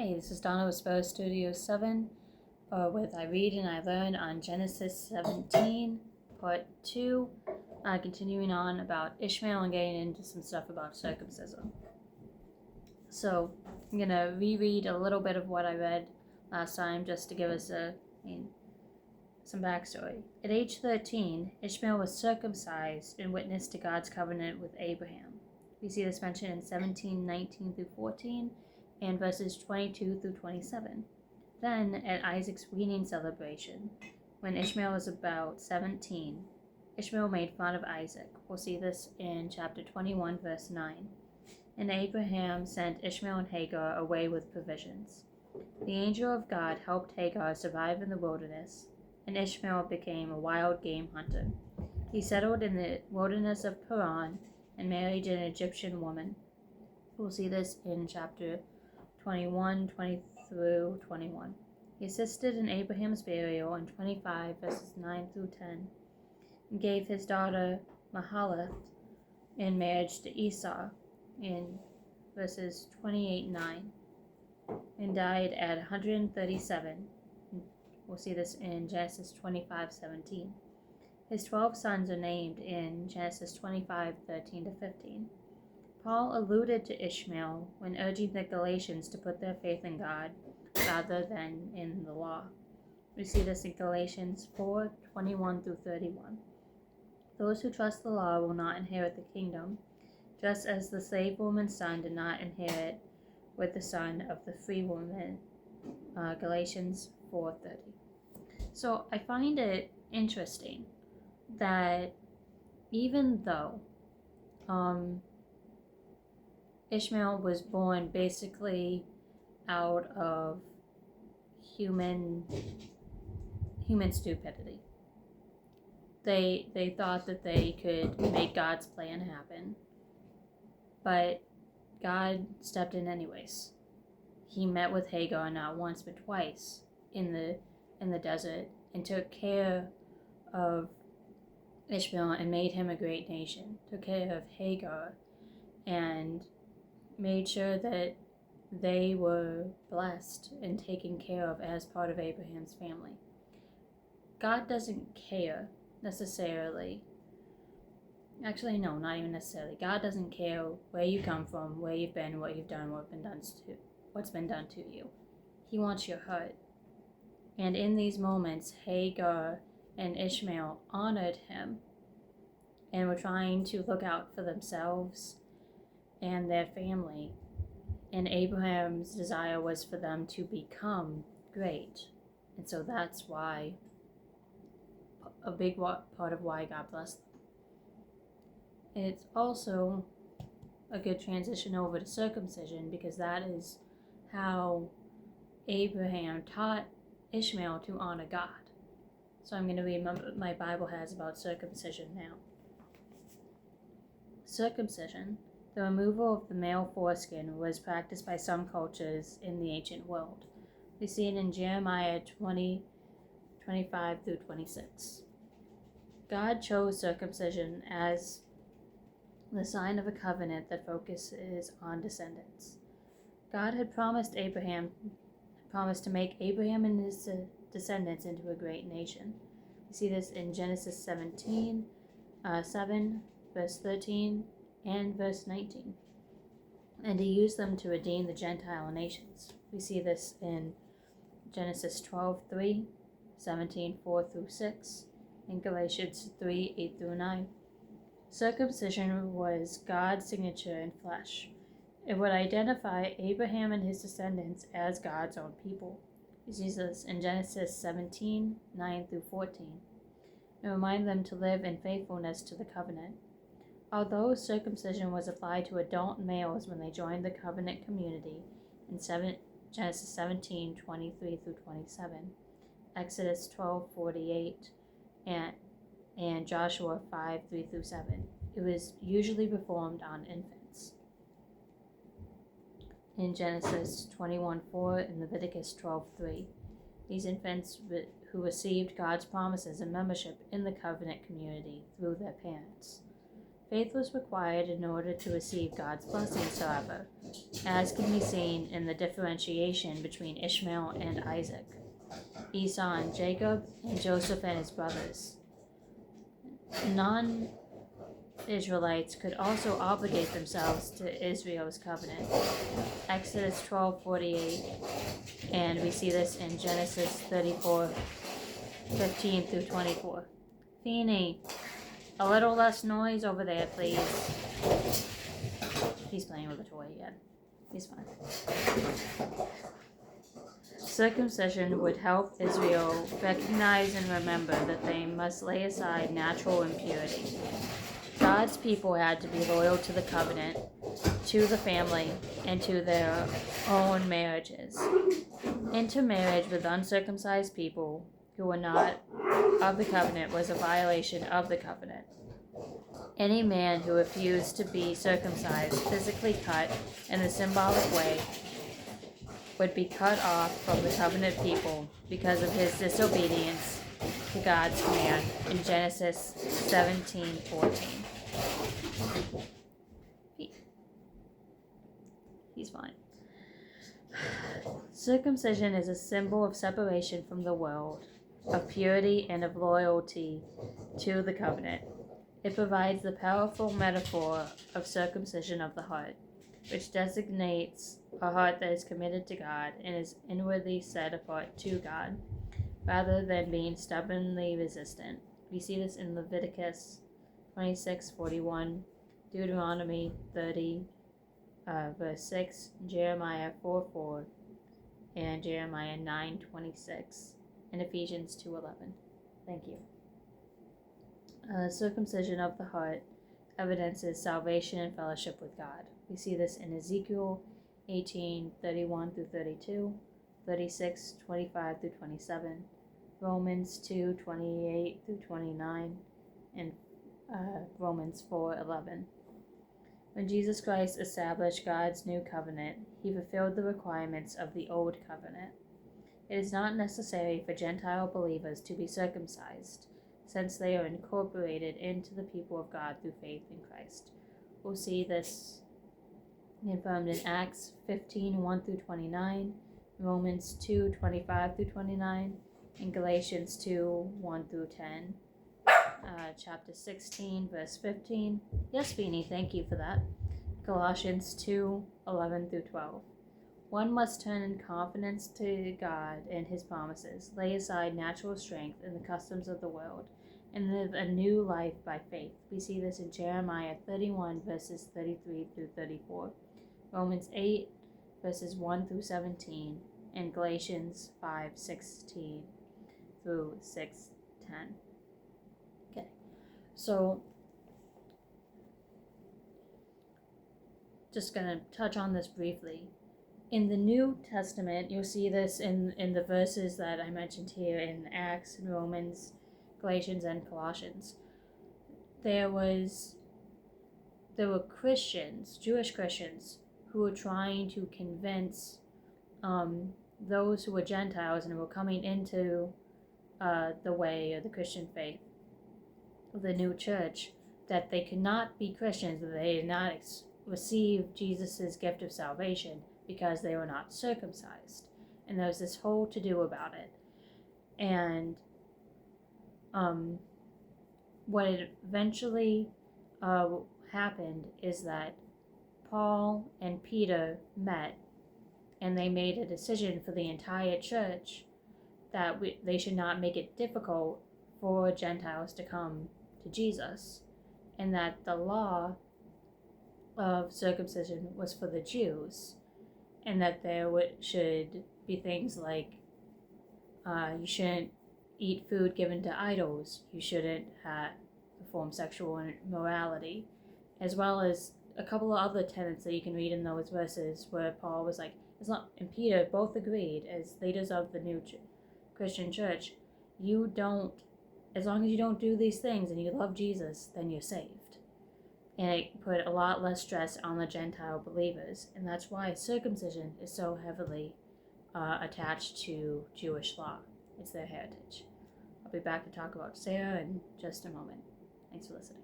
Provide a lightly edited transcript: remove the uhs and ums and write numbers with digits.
Hey, this is Donna with Sparrowstudios7 with I Read and I Learn on Genesis 17, Part 2, continuing on about Ishmael and getting into some stuff about circumcision. So, I'm going to reread a little bit of what I read last time just to give us some backstory. At age 13, Ishmael was circumcised and witnessed to God's covenant with Abraham. We see this mentioned in 17:19 through 14, and verses 22 through 27. Then, at Isaac's weaning celebration, when Ishmael was about 17, Ishmael made fun of Isaac. We'll see this in chapter 21, verse 9. And Abraham sent Ishmael and Hagar away with provisions. The angel of God helped Hagar survive in the wilderness, and Ishmael became a wild game hunter. He settled in the wilderness of Paran and married an Egyptian woman. We'll see this in chapter 20 through 21. He assisted in Abraham's burial in 25 verses 9 through 10, and gave his daughter Mahalath in marriage to Esau in verses 28-9, and died at 137. We'll see this in Genesis 25:17. His 12 sons are named in Genesis 25:13-15. Paul alluded to Ishmael when urging the Galatians to put their faith in God rather than in the law. We see this in Galatians 4:21 through 31. Those who trust the law will not inherit the kingdom, just as the slave woman's son did not inherit with the son of the free woman. Galatians 4:30. So I find it interesting that even though Ishmael was born basically out of human stupidity. They thought that they could make God's plan happen, but God stepped in anyways. He met with Hagar not once but twice in the desert and took care of Ishmael and made him a great nation. Took care of Hagar and made sure that they were blessed and taken care of as part of Abraham's family. God doesn't care necessarily. Actually, no, not even necessarily. God doesn't care where you come from, where you've been, what you've done, what's been done to you. He wants your heart. And in these moments, Hagar and Ishmael honored him and were trying to look out for themselves and their family, and Abraham's desire was for them to become great, and so that's why a big part of why God blessed them. It's also a good transition over to circumcision, because that is how Abraham taught Ishmael to honor God. So I'm going to read what my Bible has about circumcision now. Circumcision, the removal of the male foreskin, was practiced by some cultures in the ancient world. We see it in Jeremiah 20:25 through 26. God chose circumcision as the sign of a covenant that focuses on descendants. God had promised to make Abraham and his descendants into a great nation. We see this in Genesis 17, 7, verse 13, and verse 19, and to use them to redeem the Gentile nations. We see this in Genesis 12:3, 17:4 through 6, and Galatians 3:8 through 9. Circumcision was God's signature in flesh. It would identify Abraham and his descendants as God's own people. We see this in Genesis 17:9 through 14, and remind them to live in faithfulness to the covenant. Although circumcision was applied to adult males when they joined the covenant community in Genesis 17:23 through 27, Exodus 12:48, and Joshua 5:3 through 7, it was usually performed on infants. In Genesis 21:4 and Leviticus 12:3, these infants who received God's promises and membership in the covenant community through their parents. Faith was required in order to receive God's blessings, however, as can be seen in the differentiation between Ishmael and Isaac, Esau and Jacob, and Joseph and his brothers. Non-Israelites could also obligate themselves to Israel's covenant. Exodus 12:48, and we see this in Genesis 34:15 through 24. Feeny, a little less noise over there, please. He's playing with a toy again. He's fine. Circumcision would help Israel recognize and remember that they must lay aside natural impurity. God's people had to be loyal to the covenant, to the family, and to their own marriages. Intermarriage with uncircumcised people who were not of the covenant was a violation of the covenant. Any man who refused to be circumcised, physically cut in a symbolic way, would be cut off from the covenant people because of his disobedience to God's command in Genesis 17:14. He's fine. Circumcision is a symbol of separation from the world, of purity and of loyalty to the covenant. It provides the powerful metaphor of circumcision of the heart, which designates a heart that is committed to God and is inwardly set apart to God, rather than being stubbornly resistant. We see this in Leviticus 26:41, Deuteronomy 30, verse 6, Jeremiah 4:4, and Jeremiah 9:26, and Ephesians 2:11. Thank you. Circumcision of the heart evidences salvation and fellowship with God. We see this in Ezekiel 18:31 through 32, 36:25 through 27, Romans 2:28 through 29, and Romans 4:11. When Jesus Christ established God's new covenant, he fulfilled the requirements of the old covenant. It is not necessary for Gentile believers to be circumcised, since they are incorporated into the people of God through faith in Christ. We'll see this confirmed in Acts 15:1 through 29, Romans 2:25 through 29, and Galatians 2:1 through 10. Chapter 16, verse 15. Yes, Beanie, thank you for that. Colossians 2:11 through 12. One must turn in confidence to God and his promises, lay aside natural strength and the customs of the world, and live a new life by faith. We see this in Jeremiah 31, verses 33 through 34, Romans 8, verses 1 through 17, and Galatians 5:16 through 6:10. Okay, so just going to touch on this briefly. In the New Testament, you'll see this in the verses that I mentioned here in Acts, and Romans, Galatians, and Colossians. There were Christians, Jewish Christians, who were trying to convince those who were Gentiles and were coming into the way of the Christian faith of the new church that they could not be Christians, that they did not receive Jesus' gift of salvation because they were not circumcised. And there was this whole to-do about it. And what eventually happened is that Paul and Peter met, and they made a decision for the entire church that they should not make it difficult for Gentiles to come to Jesus, and that the law of circumcision was for the Jews, and that there should be things like you shouldn't eat food given to idols, you shouldn't perform sexual immorality, as well as a couple of other tenets that you can read in those verses where Paul was like, and Peter both agreed as leaders of the new Christian church, as long as you don't do these things and you love Jesus, then you're saved. And it put a lot less stress on the Gentile believers, and that's why circumcision is so heavily attached to Jewish law. It's their heritage. I'll be back to talk about Sarah in just a moment. Thanks for listening.